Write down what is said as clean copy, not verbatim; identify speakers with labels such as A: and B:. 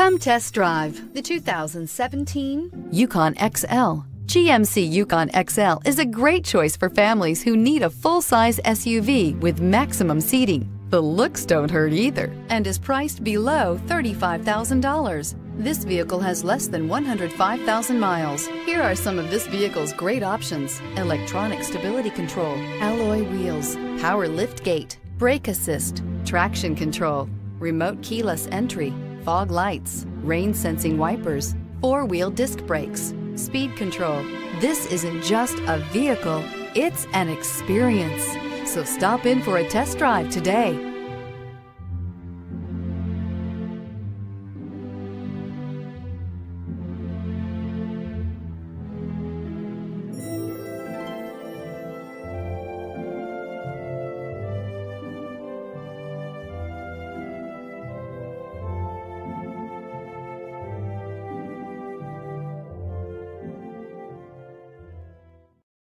A: Come test drive the 2017 Yukon XL. GMC Yukon XL is a great choice for families who need a full-size SUV with maximum seating. The looks don't hurt either and is priced below $35,000. This vehicle has less than 105,000 miles. Here are some of this vehicle's great options: electronic stability control, alloy wheels, power liftgate, brake assist, traction control, remote keyless entry, fog lights, rain sensing wipers, four-wheel disc brakes, speed control. This isn't just a vehicle, it's an experience. So stop in for a test drive today.